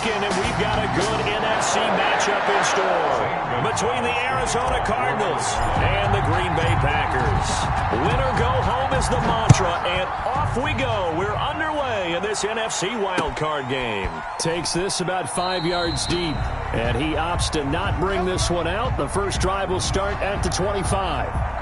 second, and we've got a good NFC matchup in store between the Arizona Cardinals and the Green Bay Packers. Win or go home is the mantra, and off we go. We're underway in this NFC wildcard game. Takes this about 5 yards deep, and he opts to not bring this one out. The first drive will start at the 25.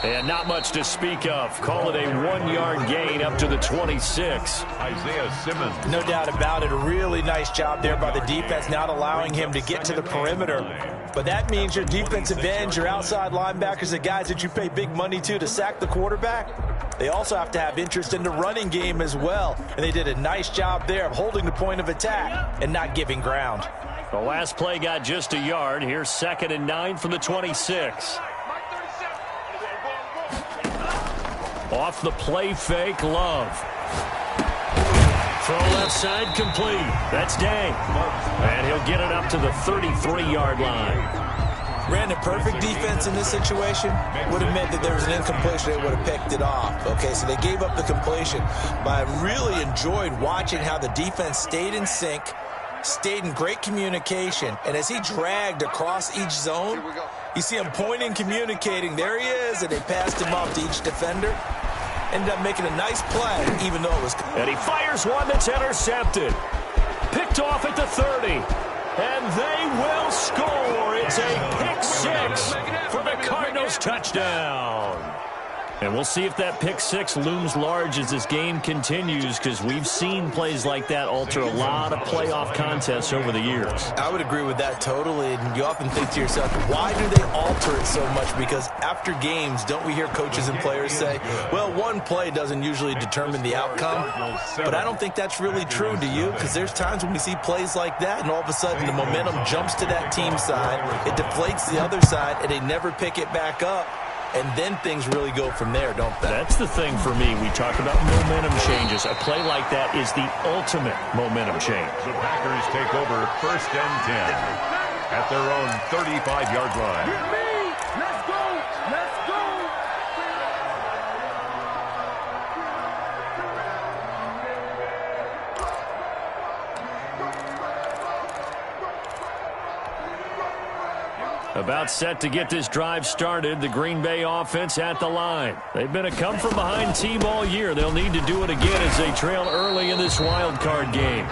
And not much to speak of. Call it a 1-yard gain up to the 26. Isaiah Simmons. No doubt about it. A really nice job there by the defense, not allowing him to get to the perimeter. But that means your defensive ends, your outside linebackers, the guys that you pay big money to sack the quarterback, they also have to have interest in the running game as well. And they did a nice job there of holding the point of attack and not giving ground. The last play got just a yard. Here's 2nd and 9 from the 26. Off the play fake, Love. Throw left side, complete. That's Day. And he'll get it up to the 33-yard line. Ran a perfect defense in this situation. Would have meant that there was an incompletion. They would have picked it off. Okay, so they gave up the completion. But I really enjoyed watching how the defense stayed in sync, stayed in great communication. And as he dragged across each zone, you see him pointing, communicating. There he is, and they passed him off to each defender. Ended up making a nice play, even though it was... And he fires one that's intercepted. Picked off at the 30. And they will score. It's a pick six for the Cardinals touchdown. And we'll see if that pick six looms large as this game continues, because we've seen plays like that alter a lot of playoff contests over the years. I would agree with that totally. And you often think to yourself, why do they alter it so much? Because after games, don't we hear coaches and players say, well, one play doesn't usually determine the outcome? But I don't think that's really true, do you? Because there's times when we see plays like that, and all of a sudden the momentum jumps to that team side, it deflates the other side, and they never pick it back up. And then things really go from there, don't they? That's the thing for me. We talk about momentum changes. A play like that is the ultimate momentum change. The Packers take over 1st and 10 at their own 35-yard line. Let's go! Let's go! About set to get this drive started, the Green Bay offense at the line. They've been a come-from-behind team all year. They'll need to do it again as they trail early in this wild card game.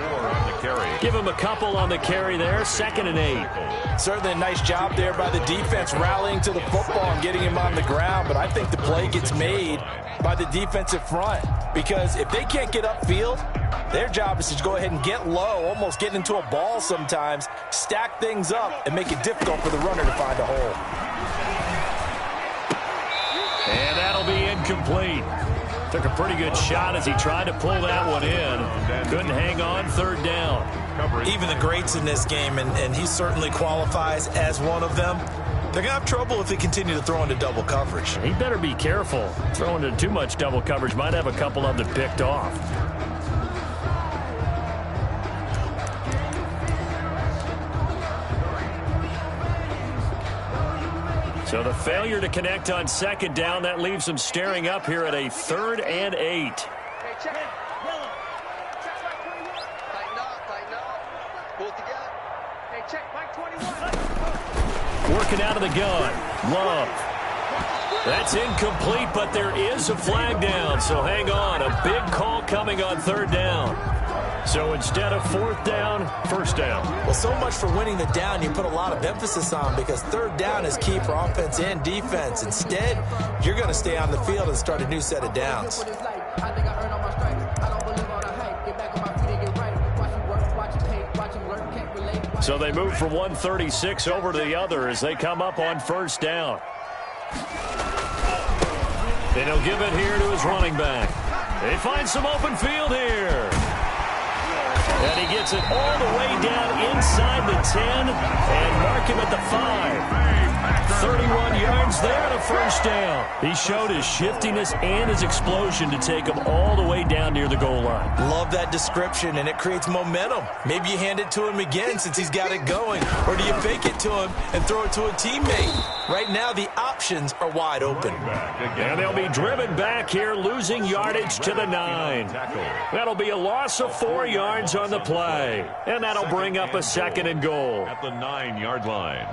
Give them a couple on the carry there, 2nd and 8. Certainly a nice job there by the defense rallying to the football and getting him on the ground, but I think the play gets made by the defensive front, because if they can't get upfield, their job is to go ahead and get low, almost get into a ball sometimes, stack things up, and make it difficult for the runner to find a hole. And that'll be incomplete. Took a pretty good shot as he tried to pull that one in. Couldn't hang on, 3rd down. Even the greats in this game, and he certainly qualifies as one of them, they're going to have trouble if they continue to throw into double coverage. He better be careful. Throwing into too much double coverage might have a couple of them picked off. So the failure to connect on 2nd down, that leaves them staring up here at a 3rd and 8. Hey, check. Yellow. Check Mike 21. Tighten up. Pull it together. Hey, check Mike 21. Working out of the gun. Love. That's incomplete, but there is a flag down, so hang on. A big call coming on 3rd down. So instead of 4th down, 1st down. Well, so much for winning the down you put a lot of emphasis on, because 3rd down is key for offense and defense. Instead, you're going to stay on the field and start a new set of downs. So they move from 136 over to the other as they come up on 1st down. Then he'll give it here to his running back. They find some open field here. And he gets it all the way down inside the 10 and mark him at the 5. 31 yards there and a first down. He showed his shiftiness and his explosion to take him all the way down near the goal line. Love that description, and it creates momentum. Maybe you hand it to him again since he's got it going, or do you fake it to him and throw it to a teammate? Right now, the options are wide open. And they'll be driven back here, losing yardage to the 9. That'll be a loss of 4 yards on the play, and that'll bring up a second and goal. At the 9-yard line.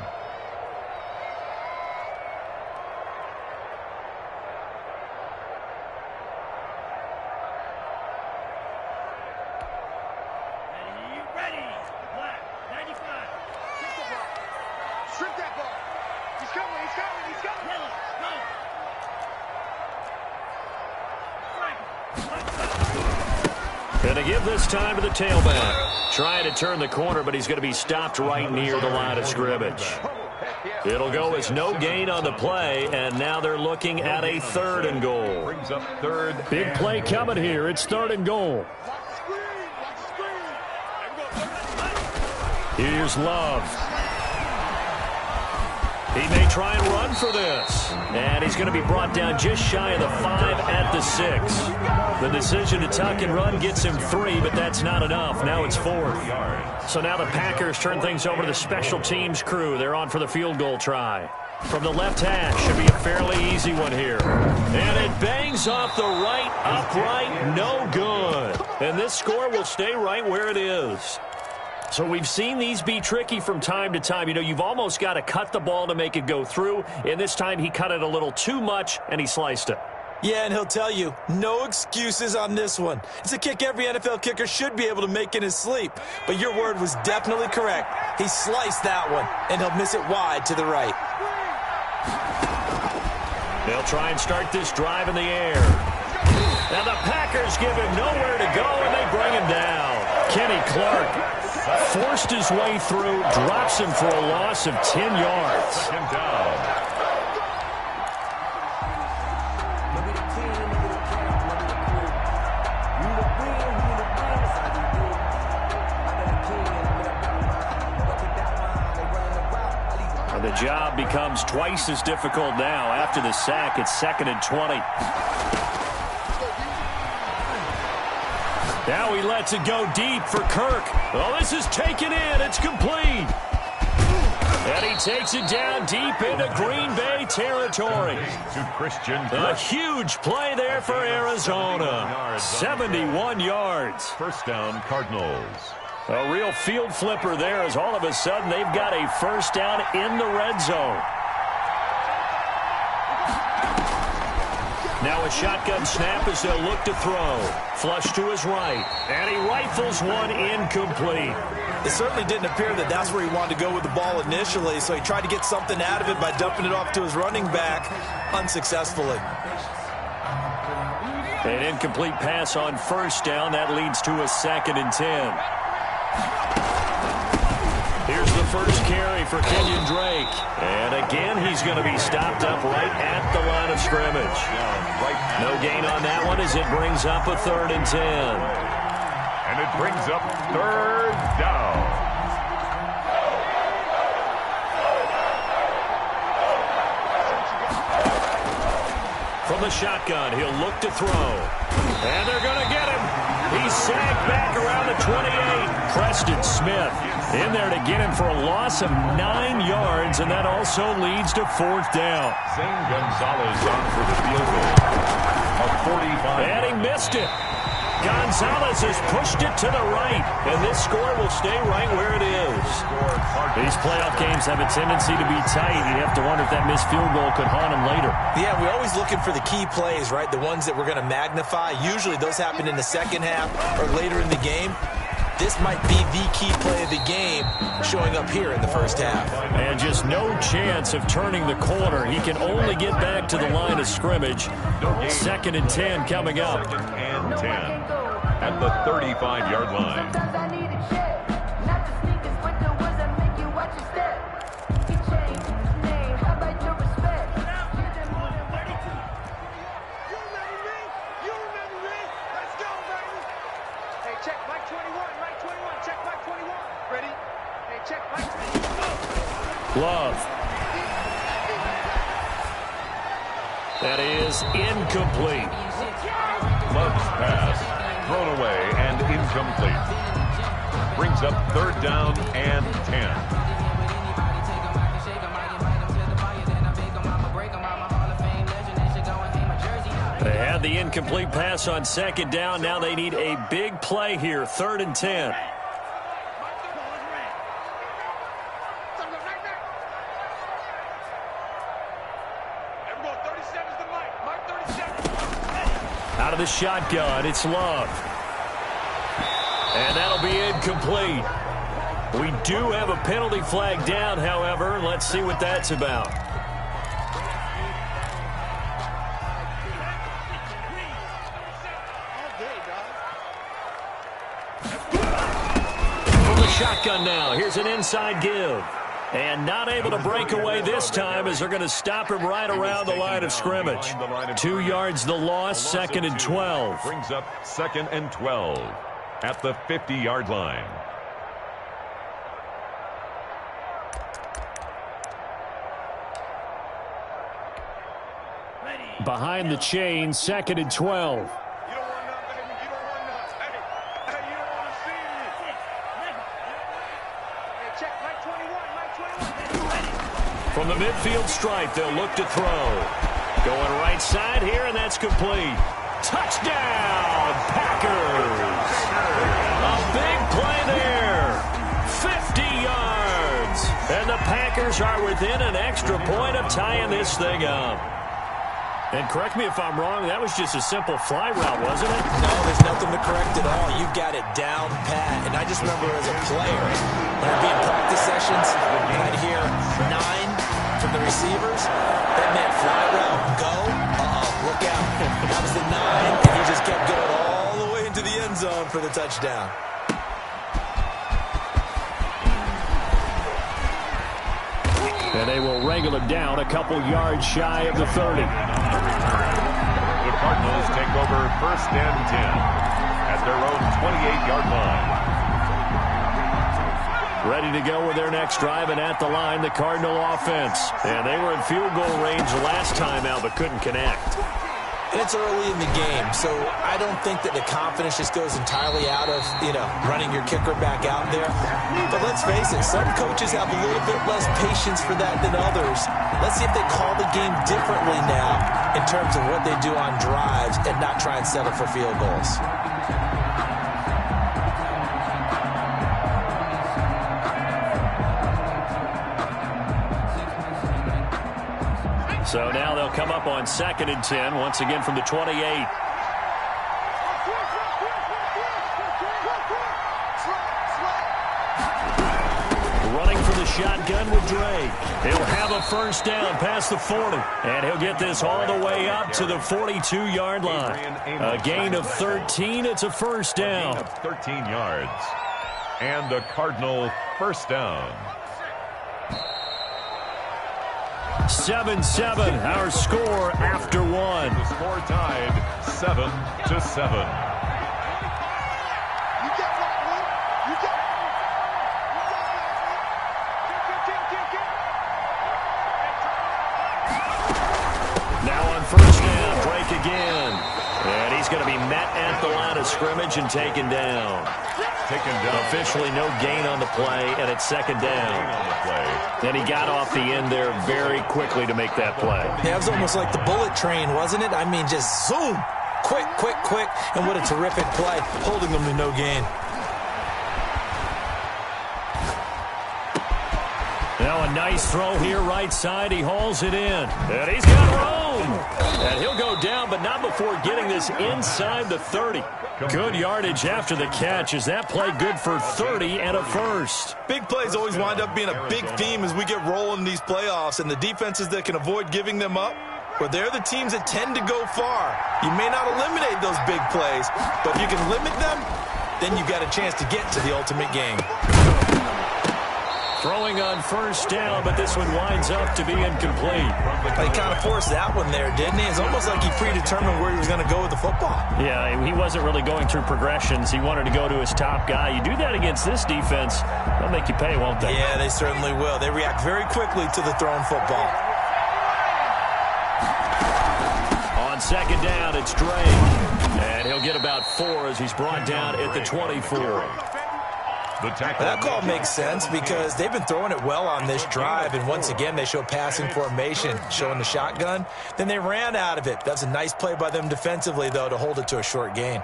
Going to give this time to the tailback. Trying to turn the corner, but he's going to be stopped right near the line of scrimmage. It'll go as no gain on the play, and now they're looking at a 3rd and goal. Brings up 3rd. Big play coming here. It's 3rd and goal. Here's Love. He may try and run for this. And he's going to be brought down just shy of the 5 at the 6. The decision to tuck and run gets him 3, but that's not enough. Now it's 4th. So now the Packers turn things over to the special teams crew. They're on for the field goal try. From the left hash, should be a fairly easy one here. And it bangs off the right upright. No good. And this score will stay right where it is. So we've seen these be tricky from time to time. You know, you've almost got to cut the ball to make it go through. And this time he cut it a little too much, and he sliced it. Yeah, and he'll tell you, no excuses on this one. It's a kick every NFL kicker should be able to make in his sleep. But your word was definitely correct. He sliced that one, and he'll miss it wide to the right. They'll try and start this drive in the air. Now the Packers give him nowhere to go, and they bring him down. Kenny Clark forced his way through, drops him for a loss of 10 yards. Second down. And the job becomes twice as difficult now. After the sack, it's 2nd and 20. Now he lets it go deep for Kirk. Oh, this is taken in. It's complete. And he takes it down deep into Green Bay territory. To Christian. A huge play there for Arizona. 71 yards. First down, Cardinals. A real field flipper there as all of a sudden they've got a first down in the red zone. Now a shotgun snap as they'll look to throw. Flush to his right. And he rifles one incomplete. It certainly didn't appear that that's where he wanted to go with the ball initially, so he tried to get something out of it by dumping it off to his running back unsuccessfully. An incomplete pass on first down. That leads to a 2nd and 10. Here's the first carry for Kenyon Drake. And again, he's going to be stopped up right at the line of scrimmage. No gain on that one as it brings up a 3rd and 10. And it brings up 3rd down. From the shotgun, he'll look to throw. And they're going to get him. He's sagged back around the 28. Preston Smith in there to get him for a loss of 9 yards, and that also leads to 4th down. Zane Gonzalez on for the field goal. A 45. And he missed it. Gonzalez has pushed it to the right, and this score will stay right where it is. These playoff games have a tendency to be tight. You have to wonder if that missed field goal could haunt him later. Yeah, we're always looking for the key plays, right? The ones that we're going to magnify. Usually those happen in the second half or later in the game. This might be the key play of the game showing up here in the first half. And just no chance of turning the corner. He can only get back to the line of scrimmage. 2nd and 10 coming up. 2nd and 10 at the 35-yard line. Check, Mike 21, Mike 21. check Mike 21. Ready? Hey, check Mike 21. Love. That is incomplete. Love's pass thrown away and incomplete. Brings up 3rd down and 10. They had the incomplete pass on 2nd down. Now they need a big play here. 3rd and 10. Out of the shotgun, it's Love. And that'll be incomplete. We do have a penalty flag down, however. Let's see what that's about. From the shotgun now, here's an inside give. And not able to break away this time as they're going to stop him right around the line of scrimmage. 2 yards the loss, 2nd and 12. Brings up 2nd and 12 at the 50-yard line. Behind the chain, 2nd and 12. From the midfield stripe, they'll look to throw. Going right side here, and that's complete. Touchdown, Packers! A big play there. 50 yards. And the Packers are within an extra point of tying this thing up. And correct me if I'm wrong, that was just a simple fly route, wasn't it? No, there's nothing to correct at all. You got it down pat. And I just remember as a player, when I'd be in practice sessions, and I'd hear 9 from the receivers, that meant fly route, go, look out. That was the 9, and he just kept going all the way into the end zone for the touchdown. And they will wrangle him down a couple yards shy of the 30. The Cardinals take over 1st and 10 at their own 28-yard line. Ready to go with their next drive, and at the line, the Cardinal offense. And they were in field goal range last time out, but couldn't connect. And it's early in the game, so I don't think that the confidence just goes entirely out of, running your kicker back out there. But let's face it, some coaches have a little bit less patience for that than others. Let's see if they call the game differently now in terms of what they do on drives and not try and settle for field goals. So now they'll come up on 2nd and 10, once again from the 28. Running for the shotgun with Drake. He'll have a 1st down past the 40. And he'll get this all the way up to the 42-yard line. A gain of 13. It's a 1st down. A gain of 13 yards. And the Cardinal 1st down. 7-7, our score after 1. The score tied 7-7. Now on 1st down, Drake again. And he's going to be met at the line of scrimmage and taken down. Officially no gain on the play, and it's 2nd down. And he got off the end there very quickly to make that play. Yeah, it was almost like the bullet train, wasn't it? I mean, just zoom. Quick, quick, quick. And what a terrific play, holding them to no gain. Now a nice throw here right side. He hauls it in. And he's got room. And he'll go down, but not before getting this inside the 30. Good yardage after the catch. Is that play good for 30 and a 1st? Big plays always wind up being a big theme as we get rolling in these playoffs, and the defenses that can avoid giving them up, well, they're the teams that tend to go far. You may not eliminate those big plays, but if you can limit them, then you've got a chance to get to the ultimate game. Throwing on first down, but this one winds up to be incomplete. He kind of forced that one there, didn't he? It's almost like he predetermined where he was going to go with the football. Yeah, he wasn't really going through progressions. He wanted to go to his top guy. You do that against this defense, they'll make you pay, won't they? Yeah, they certainly will. They react very quickly to the thrown football. On second down, it's Drake. And he'll get about 4 as he's brought down at the 24. That call makes sense because they've been throwing it well on this drive, and once again they show passing formation, showing the shotgun. Then they ran out of it. That's a nice play by them defensively, though, to hold it to a short gain.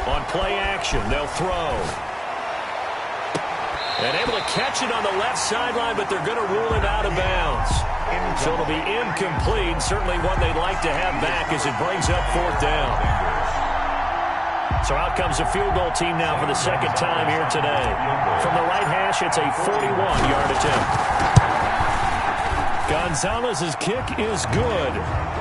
On play action, they'll throw. And able to catch it on the left sideline, but they're going to rule it out of bounds. So it'll be incomplete. Certainly one they'd like to have back as it brings up 4th down. So out comes the field goal team now for the second time here today. From the right hash, it's a 41-yard attempt. Gonzalez's kick is good.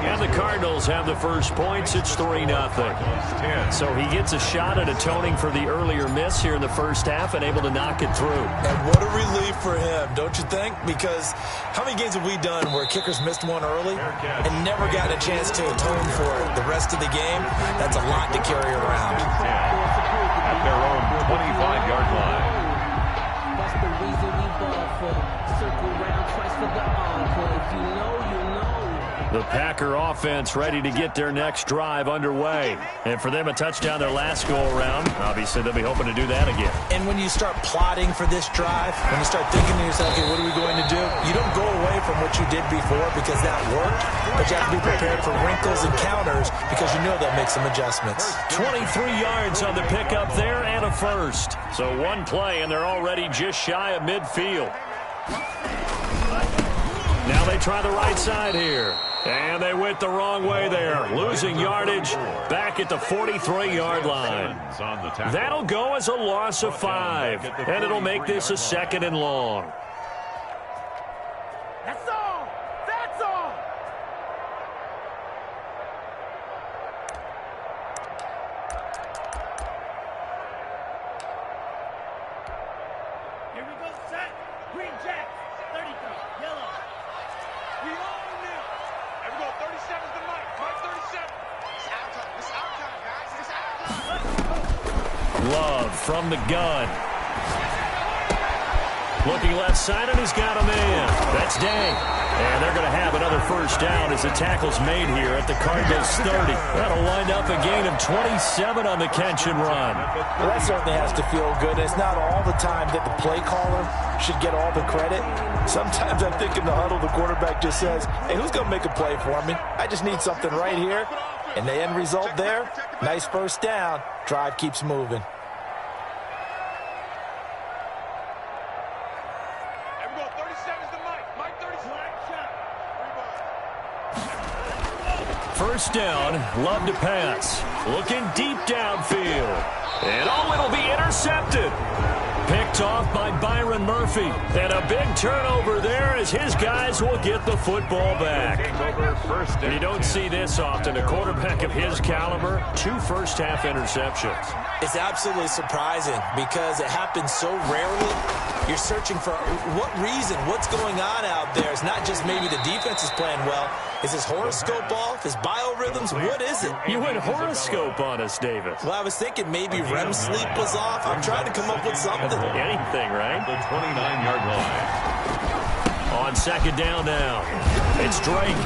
And the Cardinals have the first points. It's 3-0. So he gets a shot at atoning for the earlier miss here in the first half and able to knock it through. And what a relief for him, don't you think? Because how many games have we done where kickers missed one early and never gotten a chance to atone for it the rest of the game? That's a lot to carry around. At their own 25-yard line. That's the reason we ball for. Circle round twice for the encore. If you know, you know. The Packer offense ready to get their next drive underway. And for them, a touchdown their last go-around. Obviously, they'll be hoping to do that again. And when you start plotting for this drive, when you start thinking to yourself, okay, what are we going to do? You don't go away from what you did before because that worked, but you have to be prepared for wrinkles and counters because you know they'll make some adjustments. 23 yards on the pickup there and a first. So one play, and they're already just shy of midfield. Now they try the right side here. And they went the wrong way there. Losing yardage back at the 43-yard line. That'll go as a loss of 5. And it'll make this a 2nd and long. That's all. That's all. Here we go, set. Green Jack. 33. Yellow. We all knew. Here we go, 37's the mic. Mike 37. It's our time. It's our time, guys. It's our time. Love from the gun. Looking left side, and he's got a man. That's Day. And they're going to have another first down as the tackle's made here at the Cardinals 30. That'll wind up a gain of 27 on the catch and run. Well, that certainly has to feel good. It's not all the time that the play caller should get all the credit. Sometimes I think in the huddle, the quarterback just says, hey, who's going to make a play for me? I just need something right here. And the end result there, nice first down. Drive keeps moving. First down, Love to pass. Looking deep downfield. And it'll be intercepted. Picked off by Byron Murphy. And a big turnover there as his guys will get the football back. You don't see this often. A quarterback of his caliber, 2 first-half interceptions. It's absolutely surprising because it happens so rarely. You're searching for what reason, what's going on out there. It's not just maybe the defense is playing well. Is his horoscope off? His biorhythms? What is it? You went horoscope on us, David. Well, I was thinking maybe REM sleep was off. I'm trying to come up with something. Anything, right? The 29-yard line. On second down now, it's Drake.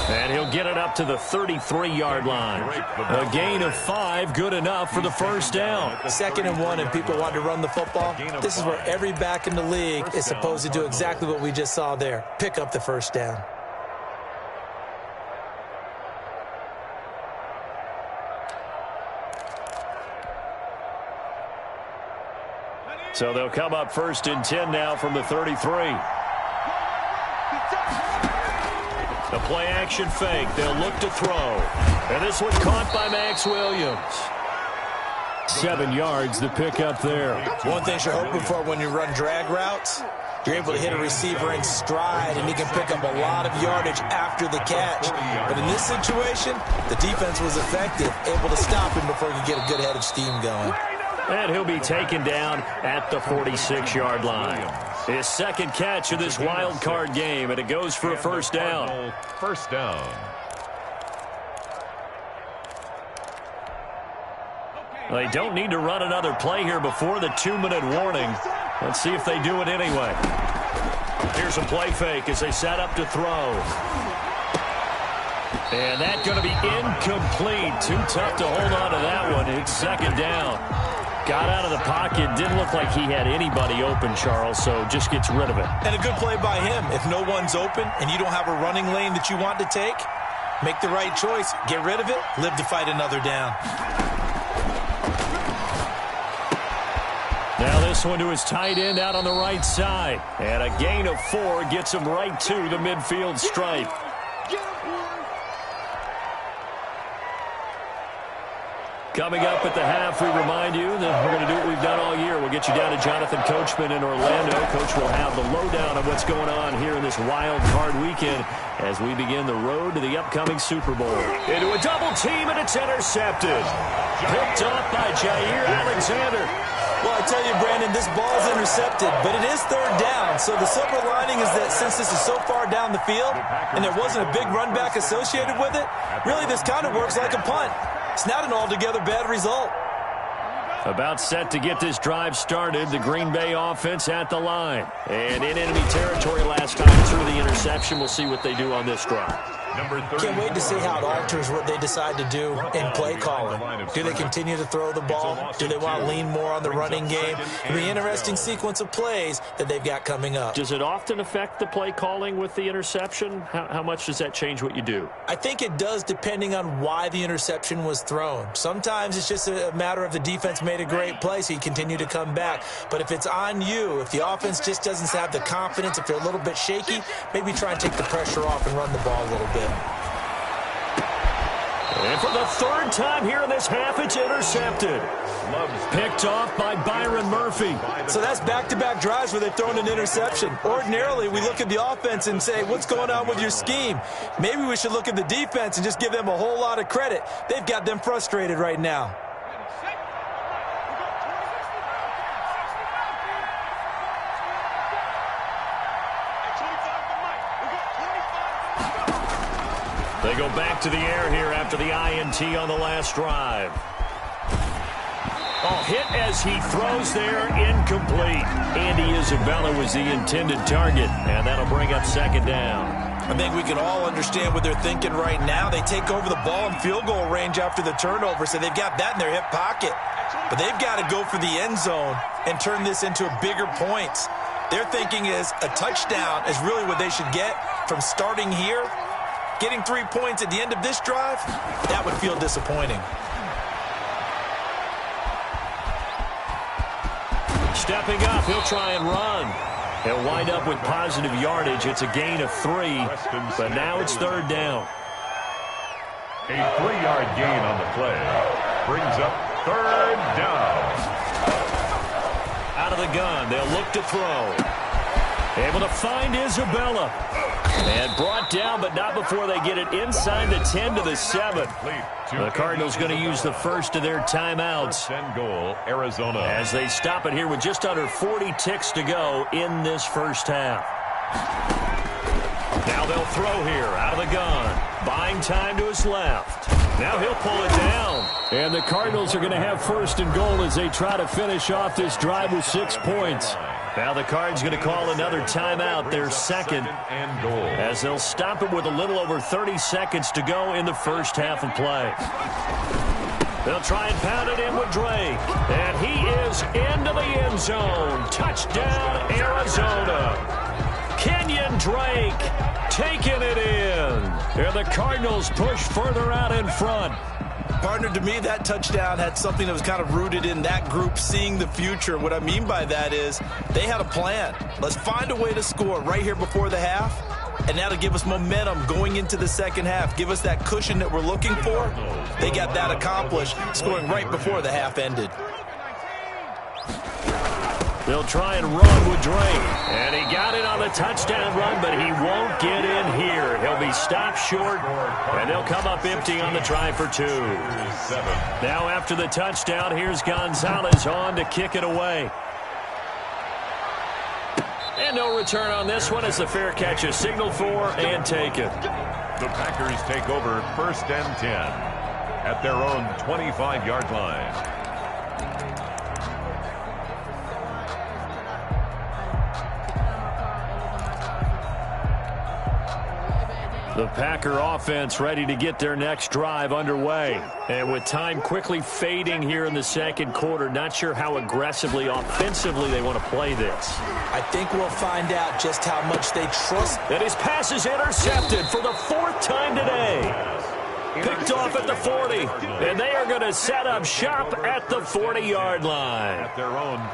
And he'll get it up to the 33-yard line. A gain of 5, good enough for the first down. 2nd and 1, and people want to run the football. This is where every back in the league is supposed to do exactly what we just saw there. Pick up the first down. So they'll come up 1st and 10 now from the 33. The play action fake. They'll look to throw. And this one caught by Max Williams. 7 yards, the pick up there. One thing you're hoping for when you run drag routes You're able to hit a receiver in stride, and he can pick up a lot of yardage after the catch. But in this situation, the defense was effective, able to stop him before he could get a good head of steam going. And he'll be taken down at the 46-yard line. His second catch of this wild card game, and it goes for a first down. First down. They don't need to run another play here before the 2-minute warning. Let's see if they do it anyway. Here's a play fake as they set up to throw. And that's going to be incomplete. Too tough to hold on to that one. It's second down. Got out of the pocket. Didn't look like he had anybody open, Charles, so just gets rid of it. And a good play by him. If no one's open and you don't have a running lane that you want to take, make the right choice. Get rid of it. Live to fight another down. Now this one to his tight end out on the right side. And a gain of 4 gets him right to the midfield stripe. Coming up at the half, we remind you that we're going to do what we've done all year. We'll get you down to Jonathan Coachman in Orlando. Coach will have the lowdown of what's going on here in this wild card weekend as we begin the road to the upcoming Super Bowl. Into a double team, and it's intercepted. Picked off by Jair Alexander. Well, I tell you, Brandon, this ball is intercepted, but it is third down. So the silver lining is that since this is so far down the field and there wasn't a big run back associated with it, really this kind of works like a punt. It's not an altogether bad result. About set to get this drive started, the Green Bay offense at the line. And in enemy territory last time through the interception. We'll see what they do on this drive. Can't wait to see how it alters what they decide to do in play calling. Do they continue to throw the ball? Do they want to lean more on the running game? It'll be an interesting sequence of plays that they've got coming up. Does it often affect the play calling with the interception? How much does that change what you do? I think it does depending on why the interception was thrown. Sometimes it's just a matter of the defense made a great play, so you continue to come back. But if it's on you, if the offense just doesn't have the confidence, if they're a little bit shaky, maybe try and take the pressure off and run the ball a little bit. And for the third time here in this half, it's intercepted. Picked off by Byron Murphy. So that's back-to-back drives where they've thrown an interception. Ordinarily, we look at the offense and say, what's going on with your scheme? Maybe we should look at the defense and just give them a whole lot of credit. They've got them frustrated right now. They go back to the air here after the INT on the last drive. Oh, hit as he throws there, incomplete. Andy Isabella was the intended target, and that'll bring up second down. I think we can all understand what they're thinking right now. They take over the ball in field goal range after the turnover, so they've got that in their hip pocket. But they've got to go for the end zone and turn this into bigger points. Their thinking is a touchdown is really what they should get from starting here. Getting 3 points at the end of this drive, that would feel disappointing. Stepping up, he'll try and run. He'll wind up with positive yardage. It's a gain of 3, but now it's third down. A 3-yard gain on the play brings up third down. Out of the gun, they'll look to throw. Able to find Isabella. And brought down, but not before they get it inside the 10 to the 7. The Cardinals going to use the first of their timeouts. First and goal, Arizona. As they stop it here with just under 40 ticks to go in this first half. Now they'll throw here out of the gun. Buying time to his left. Now he'll pull it down. And the Cardinals are going to have first and goal as they try to finish off this drive with 6 points. Now the Cards going to call another timeout, their second, and goal. as they'll stop it with a little over 30 seconds to go in the first half of play. They'll try and pound it in with Drake, and he is into the end zone. Touchdown, Arizona. Kenyon Drake taking it in, and the Cardinals push further out in front. Partner, to me, that touchdown had something that was kind of rooted in that group seeing the future. What I mean by that is they had a plan. Let's find a way to score right here before the half, and that'll give us momentum going into the second half. Give us that cushion that we're looking for. They got that accomplished, scoring right before the half ended. They'll try and run with Drake. And he got it on the touchdown run, but he won't get in here. He'll be stopped short, and they'll come up empty on the try for 2. Now after the touchdown, here's Gonzalez on to kick it away. And no return on this one as the fair catch is signaled for and taken. The Packers take over 1st and 10 at their own 25-yard line. The Packer offense ready to get their next drive underway. And with time quickly fading here in the second quarter, not sure how aggressively, offensively they want to play this. I think we'll find out just how much they trust. And his pass is intercepted for the 4th time today. Picked off at the 40, and they are going to set up shop at the 40-yard line.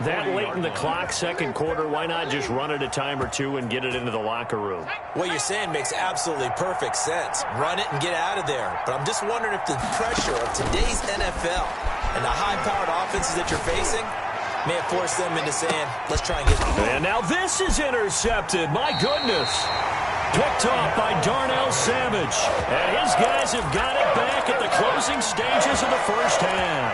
That late in the clock, second quarter, why not just run it a time or two and get it into the locker room? What you're saying makes absolutely perfect sense. Run it and get out of there. But I'm just wondering if the pressure of today's NFL and the high-powered offenses that you're facing may have forced them into saying, let's try and get it. And now this is intercepted. My goodness. Picked off by Darnell Savage. And his guys have got it back at the closing stages of the first half.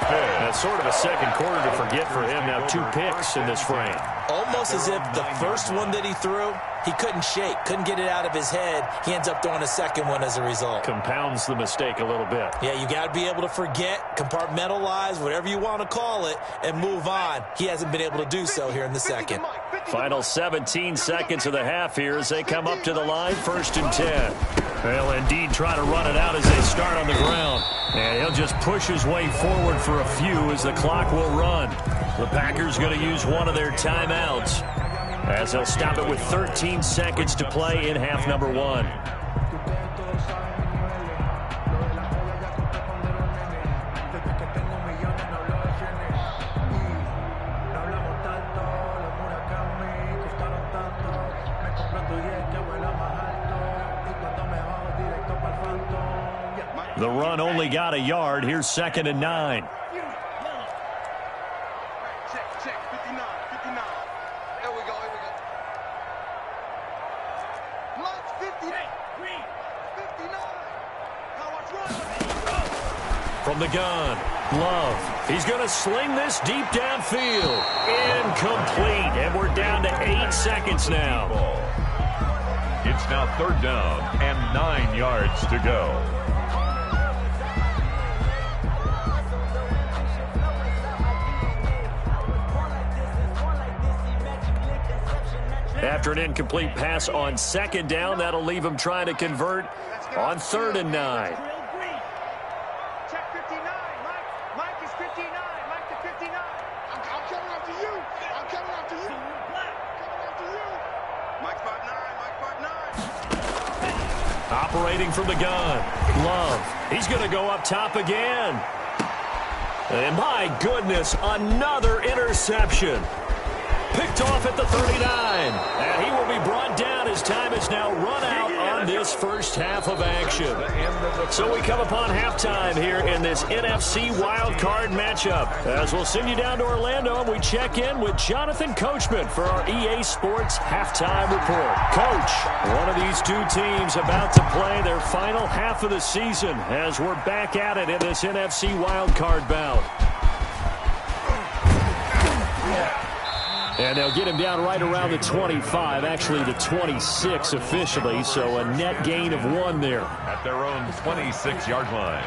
That's sort of a second quarter to forget for him. Now 2 picks in this frame. Almost as if the first one that he threw, he couldn't shake, couldn't get it out of his head. He ends up throwing a second one as a result. Compounds the mistake a little bit. Yeah, you got to be able to forget, compartmentalize, whatever you want to call it, and move on. He hasn't been able to do so here in the second. Final 17 seconds of the half here as they come up to the line, 1st and 10. They'll indeed try to run it out as they start on the ground. And he'll just push his way forward for a few as the clock will run. The Packers going to use one of their timeouts as they'll stop it with 13 seconds to play in half number 1. The run only got a yard. Here's 2nd and 9. Check, 59. There we go. Lights 58. 59. Now watch run. From the gun, Love. He's going to sling this deep downfield. Incomplete. And we're down to 8 seconds now. It's now 3rd down and 9 yards to go. After an incomplete pass on 2nd down, that'll leave him trying to convert on 3rd and 9. Check 59. Mike is 59. Mike to 59. I'm coming after you. Coming after you. Mike 5'9". Operating from the gun, Love. He's going to go up top again. And my goodness, another interception. Picked off at the 39. And he will be brought down as time is now run out on this first half of action. So we come upon halftime here in this NFC wildcard matchup. As we'll send you down to Orlando, and we check in with Jonathan Coachman for our EA Sports Halftime Report. Coach, one of these 2 teams about to play their final half of the season as we're back at it in this NFC wildcard bout. And they'll get him down right around the 25, actually the 26 officially, so a net gain of 1 there. At their own 26-yard line.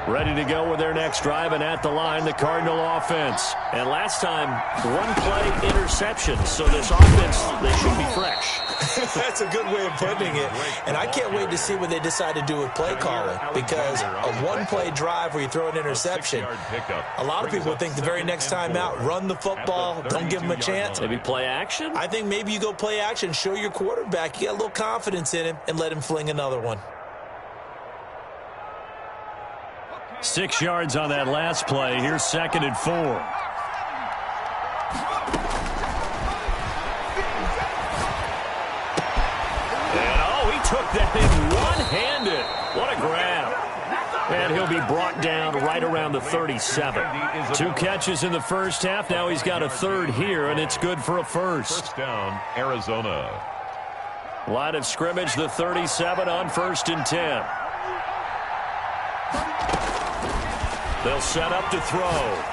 Ready to go with their next drive, and at the line, the Cardinal offense. And last time, 1-play interception, so this offense, they should be fresh. That's a good way of putting it. And I can't wait to see what they decide to do with play calling, because a 1-play drive where you throw an interception, a lot of people think the very next time out, run the football, don't give them a chance. Maybe play action? I think maybe you go play action, show your quarterback, you got a little confidence in him, and let him fling another one. 6 yards on that last play. Here's 2nd and 4. that in one-handed. What a grab. And he'll be brought down right around the 37. 2 catches in the first half. Now he's got a third here, and it's good for a first. First down, Arizona. Line of scrimmage, the 37 on 1st and 10. They'll set up to throw.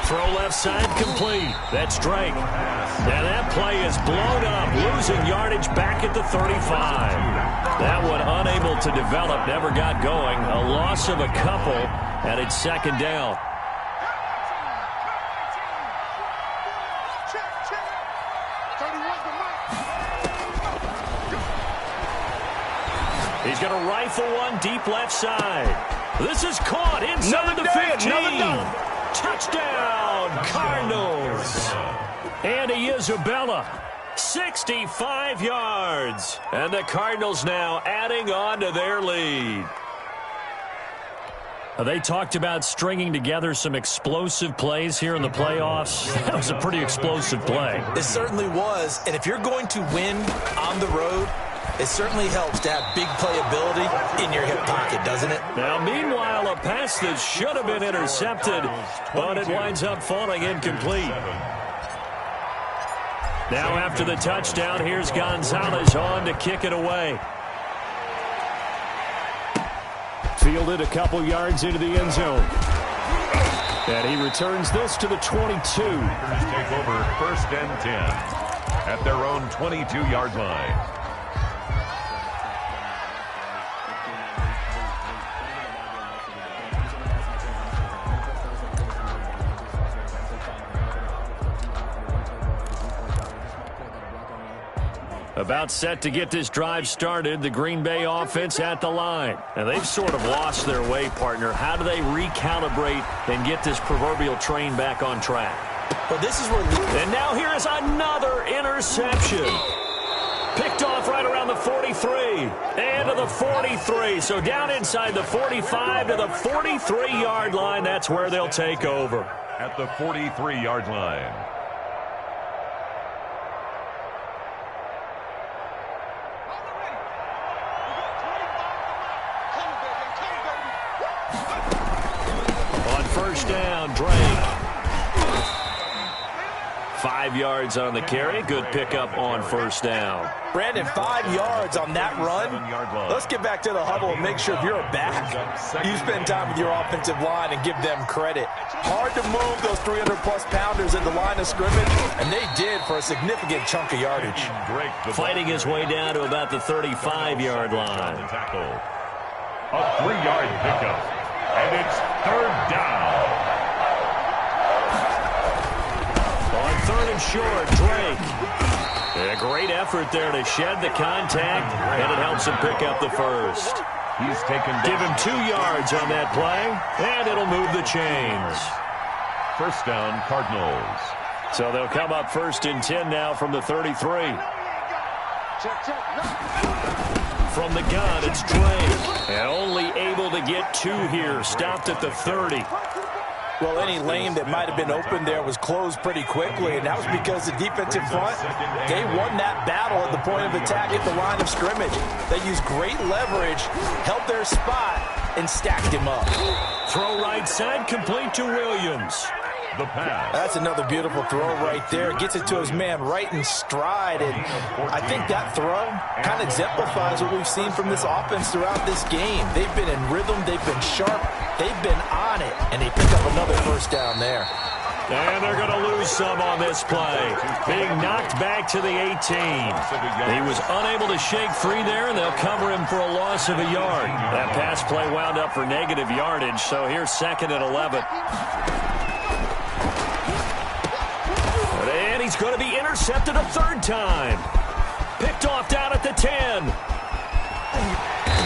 Throw left side complete. That's Drake. And that play is blown up, losing yardage back at the 35. That one unable to develop, never got going. A loss of a couple, and it's second down. He's going to rifle one deep left side. This is caught inside the 15. Touchdown, Cardinals. Andy Isabella, 65 yards. And the Cardinals now adding on to their lead. They talked about stringing together some explosive plays here in the playoffs. That was a pretty explosive play. It certainly was. And if you're going to win on the road, it certainly helps to have big playability in your hip pocket, doesn't it? Now, meanwhile, a pass that should have been intercepted, but it winds up falling incomplete. Now, after the touchdown, here's Gonzalez on to kick it away. Fielded a couple yards into the end zone. And he returns this to the 22. Take over 1st and 10 at their own 22-yard line. About set to get this drive started, the Green Bay offense at the line. And they've sort of lost their way, partner. How do they recalibrate and get this proverbial train back on track? Well, this is where... And now here is another interception. Picked off right around the 43. And to the 43. So down inside the 45 to the 43-yard line. That's where they'll take over. At the 43-yard line. Down, Drake. 5 yards on the carry. Good pickup on 1st down. Brandon, 5 yards on that run. Let's get back to the huddle and make sure if you're a back, you spend time with your offensive line and give them credit. Hard to move those 300-plus pounders at the line of scrimmage, and they did for a significant chunk of yardage. Fighting his way down to about the 35-yard line. A 3-yard pickup, and it's 3rd down. On 3rd and short, Drake. A great effort there to shed the contact, and it helps him pick up the first. He's taken down. Give him 2 yards on that play, and it'll move the chains. 1st down, Cardinals. So they'll come up 1st and 10 now from the 33. From the gun, it's Drake. And only able to get 2 here. Stopped at the 30. Well, any lane that might have been open there was closed pretty quickly, and that was because the defensive front, they won that battle at the point of attack at the line of scrimmage. They used great leverage, held their spot, and stacked him up. Throw right side, complete to Williams. The pass. That's another beautiful throw right there. Gets it to his man right in stride, and I think that throw kind of exemplifies what we've seen from this offense throughout this game. They've been in rhythm, they've been sharp, they've been on it, and they pick up another 1st down there. And they're going to lose some on this play. Being knocked back to the 18. He was unable to shake free there, and they'll cover him for a loss of a yard. That pass play wound up for negative yardage, so here's 2nd and 11. And he's going to be intercepted a 3rd time. Picked off down at the 10.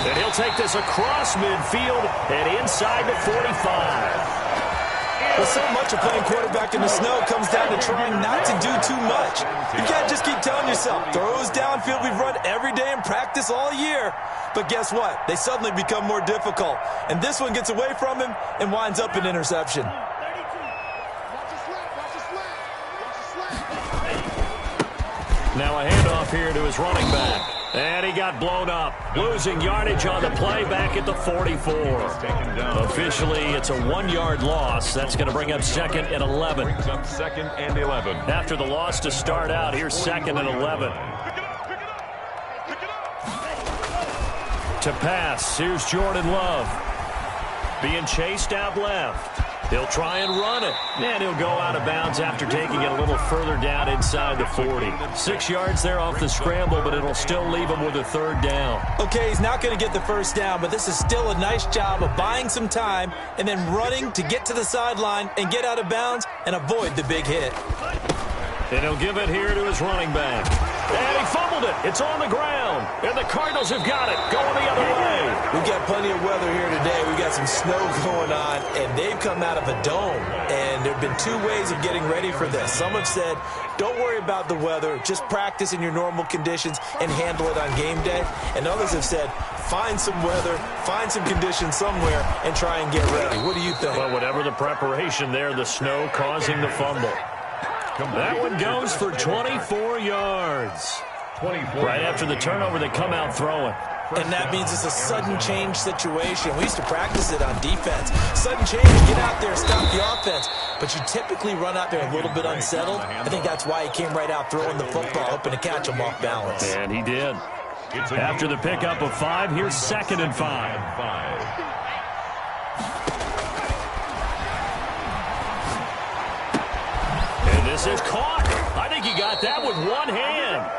And he'll take this across midfield and inside the 45. Well, so much of playing quarterback in the snow comes down to trying not to do too much. You can't just keep telling yourself, throws downfield we've run every day in practice all year. But guess what? They suddenly become more difficult. And this one gets away from him and winds up an interception. Now a handoff here to his running back. And he got blown up, losing yardage on the play back at the 44. Officially, it's a 1-yard loss. That's going to bring up 2nd and 11. Brings up 2nd and 11. After the loss to start out, here's 2nd and 11. To pass, here's Jordan Love. Being chased out left. He'll try and run it. And he'll go out of bounds after taking it a little further down inside the 40. 6 yards there off the scramble, but it'll still leave him with a 3rd down. Okay, he's not going to get the 1st down, but this is still a nice job of buying some time and then running to get to the sideline and get out of bounds and avoid the big hit. And he'll give it here to his running back. And he fumbled it. It's on the ground. And the Cardinals have got it. Going the other way. We've got plenty of weather here today. We've got some snow going on, and they've come out of a dome. And there have been 2 ways of getting ready for this. Some have said, don't worry about the weather. Just practice in your normal conditions and handle it on game day. And others have said, find some weather, find some conditions somewhere, and try and get ready. What do you think? Well, whatever the preparation there, the snow causing the fumble. That one goes for 24 yards. Right after the turnover, they come out throwing. And that means it's a sudden change situation. We used to practice it on defense. Sudden change, get out there, stop the offense. But you typically run out there a little bit unsettled. I think that's why he came right out throwing the football, hoping to catch him off balance. And he did. After the pickup of 5, here's 2nd and 5. This is caught. I think he got that with one hand.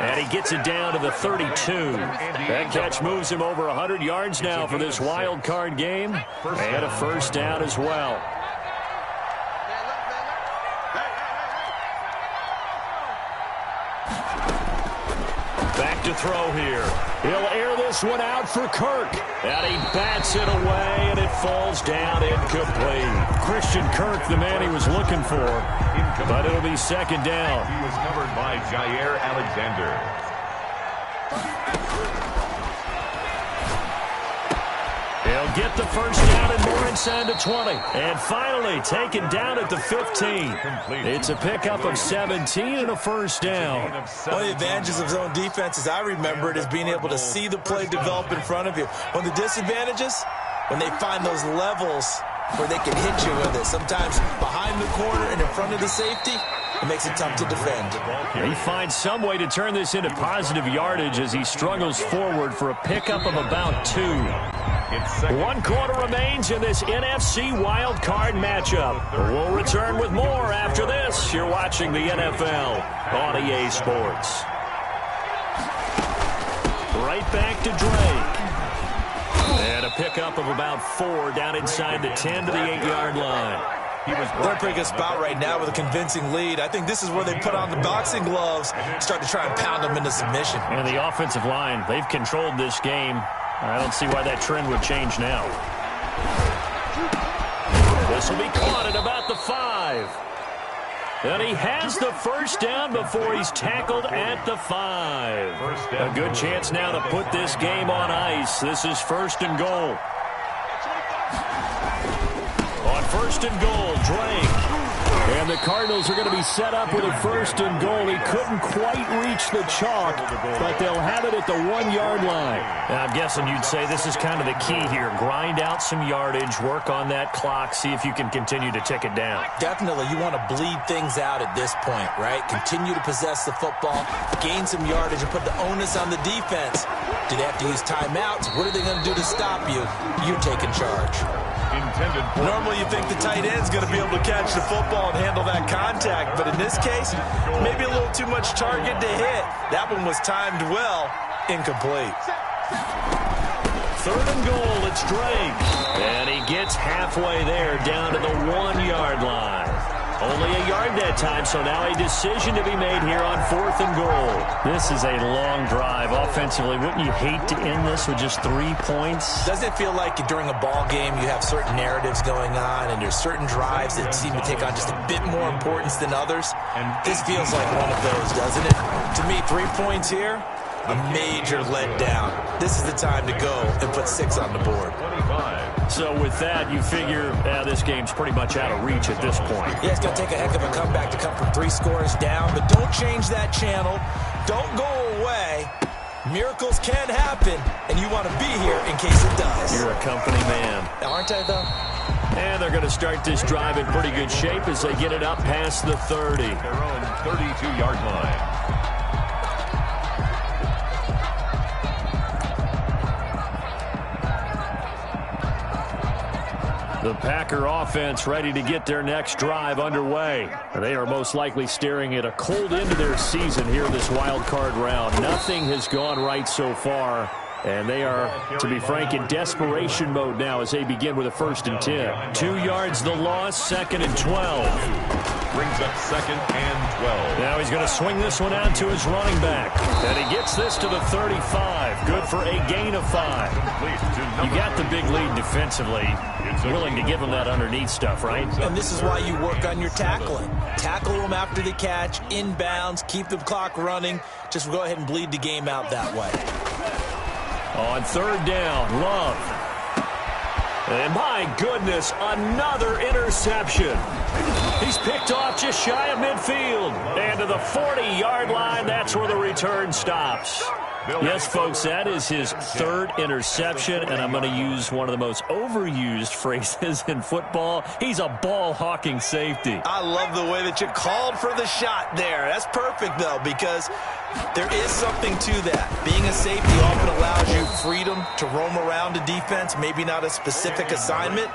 And he gets it down to the 32. That catch moves him over 100 yards now for this wild card game. And a 1st down as well. Back to throw here. He'll air this one out for Kirk. And he bats it away, and it falls down incomplete. Christian Kirk, the man he was looking for. But it'll be 2nd down. He was covered by Jair Alexander. He'll get the 1st down and more inside the 20. And finally taken down at the 15. It's a pickup of 17 and a 1st down. One of the advantages of zone defense, as I remember it, is being able to see the play develop in front of you. One of the disadvantages, when they find those levels where they can hit you with it. Sometimes behind the corner and in front of the safety, it makes it tough to defend. He finds some way to turn this into positive yardage as he struggles forward for a pickup of about 2. 1 quarter remains in this NFC wild card matchup. We'll return with more after this. You're watching the NFL on EA Sports. Right back to Drake. And a pickup of about 4 down inside the 10 to the 8-yard line. They're in a pretty good spot right now with a convincing lead. I think this is where they put on the boxing gloves, start to try and pound them into submission. And the offensive line, they've controlled this game. I don't see why that trend would change now. This will be caught at about the 5. And he has the 1st down before he's tackled at the 5. A good chance now to put this game on ice. This is 1st and goal. On 1st and goal, Drake. And the Cardinals are going to be set up with a 1st and goal. He couldn't quite reach the chalk, but they'll have it at the 1-yard line. Now, I'm guessing you'd say this is kind of the key here. Grind out some yardage, work on that clock, see if you can continue to tick it down. Definitely, you want to bleed things out at this point, right? Continue to possess the football, gain some yardage, and put the onus on the defense. Do they have to use timeouts? What are they going to do to stop you? You're taking charge. Normally you think the tight end's going to be able to catch the football and handle that contact, but in this case, maybe a little too much target to hit. That one was timed well, incomplete. 3rd and goal, it's Drake. And he gets halfway there down to the 1-yard line. Only a yard that time, so now a decision to be made here on 4th and goal. This is a long drive offensively. Wouldn't you hate to end this with just 3 points? Doesn't it feel like during a ball game you have certain narratives going on and there's certain drives that seem to take on just a bit more importance than others? And this feels like one of those, doesn't it? To me, 3 points here, a major letdown. This is the time to go and put 6 on the board. So with that, you figure this game's pretty much out of reach at this point. Yeah, it's going to take a heck of a comeback to come from 3 scores down, but don't change that channel. Don't go away. Miracles can happen, and you want to be here in case it does. You're a company man. Aren't I, though? And they're going to start this drive in pretty good shape as they get it up past the 30. Their own 32-yard line. The Packer offense ready to get their next drive underway. They are most likely staring at a cold end to their season here in this wild card round. Nothing has gone right so far, and they are, to be frank, in desperation mode now as they begin with a 1st and 10. 2 yards the loss, 2nd and 12. Brings up 2nd and 12. Now he's going to swing this one out to his running back. And he gets this to the 35. Good for a gain of 5. You got the big lead defensively. Willing to give him that underneath stuff, right? And this is why you work on your tackling. Tackle them after the catch, inbounds, keep the clock running. Just go ahead and bleed the game out that way. On 3rd down, Love. And my goodness, another interception. He's picked off just shy of midfield. And to the 40-yard line, that's where the return stops. Yes, folks, that is his 3rd interception, and I'm going to use one of the most overused phrases in football. He's a ball-hawking safety. I love the way that you called for the shot there. That's perfect, though, because there is something to that. Being a safety often allows you freedom to roam around a defense, maybe not a specific assignment.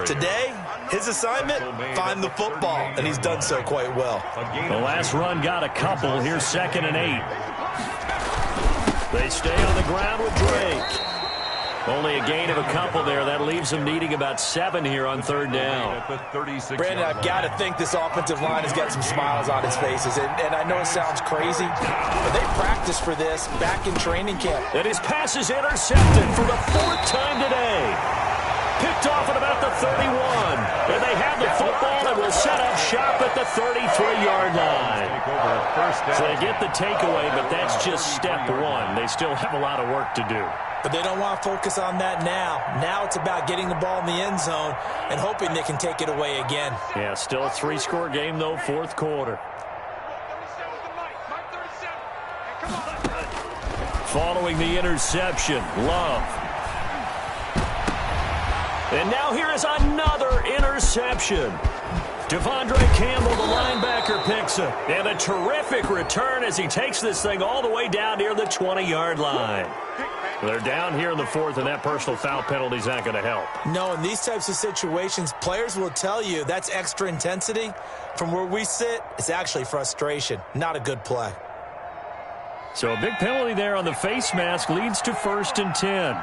Today, his assignment, find the football, and he's done so quite well. The last run got a couple. Here's 2nd and 8. They stay on the ground with Drake. Only a gain of a couple there. That leaves them needing about 7 here on 3rd down. Brandon, I've got to think this offensive line has got some smiles on its faces. And I know it sounds crazy, but they practiced for this back in training camp. And his pass is intercepted for the 4th time today. Picked off at about the 31. And they have the football and will set up shop at the 33-yard line. So they get the takeaway, but that's just step 1. They still have a lot of work to do. But they don't want to focus on that now. Now it's about getting the ball in the end zone and hoping they can take it away again. Yeah, still a 3-score game, though, 4th quarter. Following the interception, Love. And now here is another interception. Devondre Campbell, the linebacker, picks it. And a terrific return as he takes this thing all the way down near the 20-yard line. They're down here in the 4th, and that personal foul penalty is not going to help. No, in these types of situations, players will tell you that's extra intensity. From where we sit, it's actually frustration. Not a good play. So a big penalty there on the face mask leads to 1st and 10.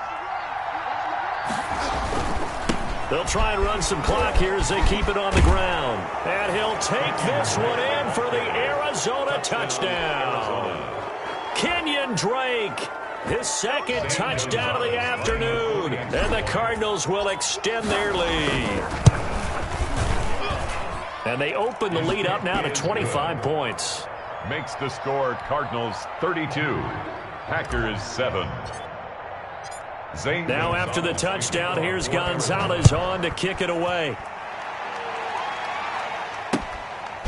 They'll try and run some clock here as they keep it on the ground. And he'll take this one in for the Arizona touchdown. Kenyon Drake, his 2nd touchdown of the afternoon. And the Cardinals will extend their lead. And they open the lead up now to 25 points. Makes the score Cardinals 32, Packers 7. Now after the touchdown, here's Gonzalez on to kick it away.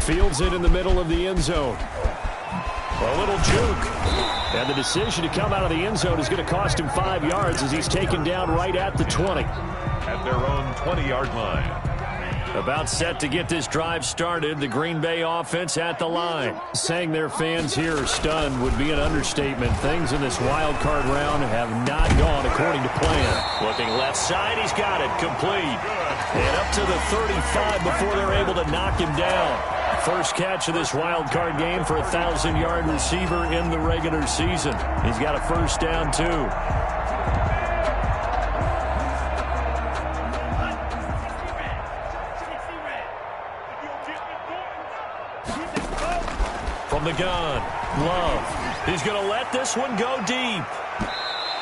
Fields it in the middle of the end zone. A little juke. And the decision to come out of the end zone is going to cost him 5 yards as he's taken down right at the 20. At their own 20-yard line. About set to get this drive started, the Green Bay offense at the line. Saying their fans here are stunned would be an understatement. Things in this wild card round have not gone according to plan. Looking left side, he's got it, complete. And up to the 35 before they're able to knock him down. First catch of this wild card game for a 1,000-yard receiver in the regular season. He's got a 1st down, too. From the gun, Love. He's going to let this one go deep.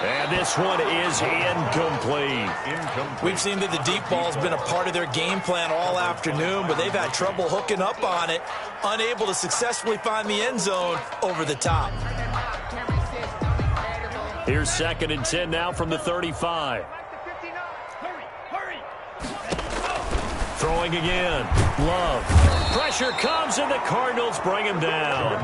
And this one is incomplete. We've seen that the deep ball's been a part of their game plan all afternoon, but they've had trouble hooking up on it, unable to successfully find the end zone over the top. Here's 2nd and 10 now from the 35. Throwing again. Love. Pressure comes, and the Cardinals bring him down.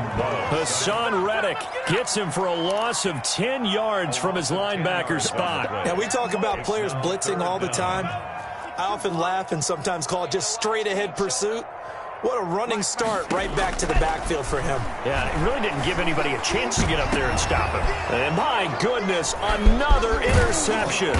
Hassan Reddick gets him for a loss of 10 yards from his linebacker spot. Now, we talk about players blitzing all the time. I often laugh and sometimes call it just straight-ahead pursuit. What a running start right back to the backfield for him. Yeah, it really didn't give anybody a chance to get up there and stop him. And my goodness, another interception.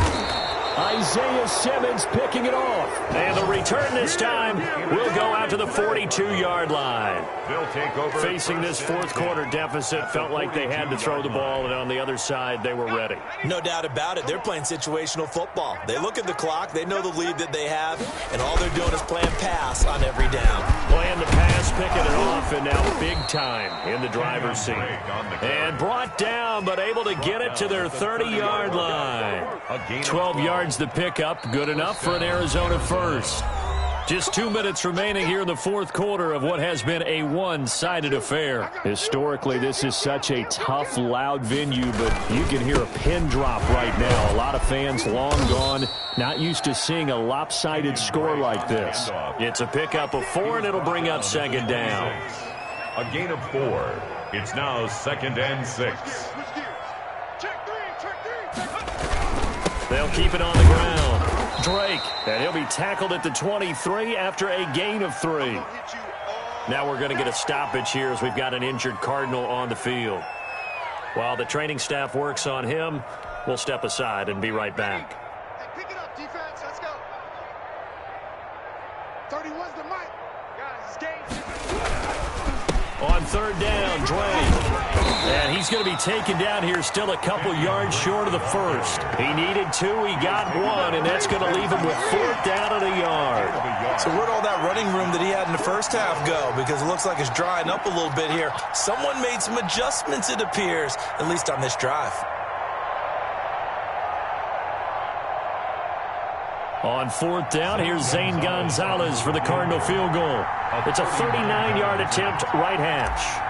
Isaiah Simmons picking it off. And the return this time will go out to the 42-yard line. They'll take over. Facing this fourth-quarter deficit, felt like they had to throw the ball, and on the other side, they were ready. No doubt about it. They're playing situational football. They look at the clock. They know the lead that they have, and all they're doing is playing pass on every down. Playing the pass, picking it off, and now big time in the driver's seat. And brought down, but able to get it to their 30-yard line. 12 yards the pickup, good enough for an Arizona first. Just 2 minutes remaining here in the fourth quarter of what has been a one-sided affair. Historically, this is such a tough, loud venue, but you can hear a pin drop right now. A lot of fans long gone, not used to seeing a lopsided score like this. It's a pickup of 4, and it'll bring up second down. A gain of 4. It's now 2nd and 6. They'll keep it on the ground. Drake, and he'll be tackled at the 23 after a gain of 3. Now we're going to get a stoppage here as we've got an injured Cardinal on the field. While the training staff works on him, we'll step aside and be right back. Hey, pick it up, defense. Let's go. 31's the mic. Guys, it's game. On third down, Drake. And he's going to be taken down here still a couple yards short of the first. He needed 2, he got 1, and that's going to leave him with 4th down and a yard. So where'd all that running room that he had in the first half go? Because it looks like it's drying up a little bit here. Someone made some adjustments, it appears, at least on this drive. On 4th down, here's Zane Gonzalez for the Cardinal field goal. It's a 39-yard attempt, right hash.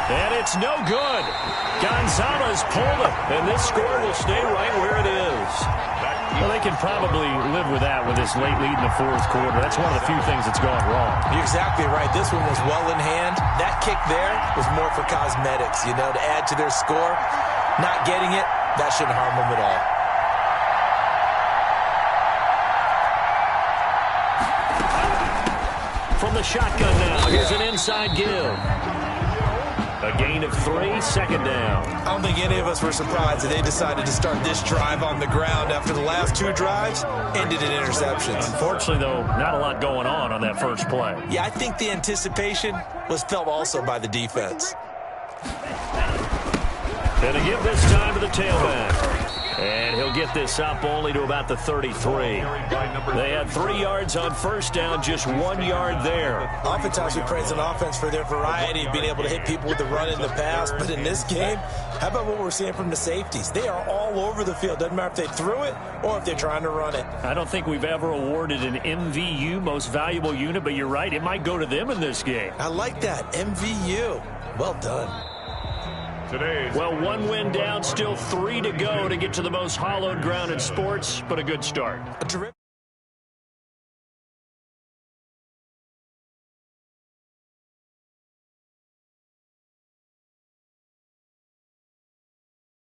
And it's no good. Gonzalez pulled it, and this score will stay right where it is. Well, they can probably live with that with this late lead in the fourth quarter. That's one of the few things that's gone wrong. You're exactly right. This one was well in hand. That kick there was more for cosmetics, you know, to add to their score. Not getting it, that shouldn't harm them at all. From the shotgun now, here's an inside give. A gain of 3, 2nd down. I don't think any of us were surprised that they decided to start this drive on the ground after the last 2 drives ended in interceptions. Unfortunately, though, not a lot going on that first play. Yeah, I think the anticipation was felt also by the defense. And to give this time to the tailback. And he'll get this up only to about the 33. They had 3 yards on first down, just 1 yard there. Oftentimes we praise an offense for their variety of being able to hit people with the run and the pass. But in this game, how about what we're seeing from the safeties? They are all over the field. Doesn't matter if they threw it or if they're trying to run it. I don't think we've ever awarded an MVU, most valuable unit, but you're right. It might go to them in this game. I like that. MVU. Well done. Well, 1 win down, still 3 to go to get to the most hallowed ground in sports, but a good start. A terrific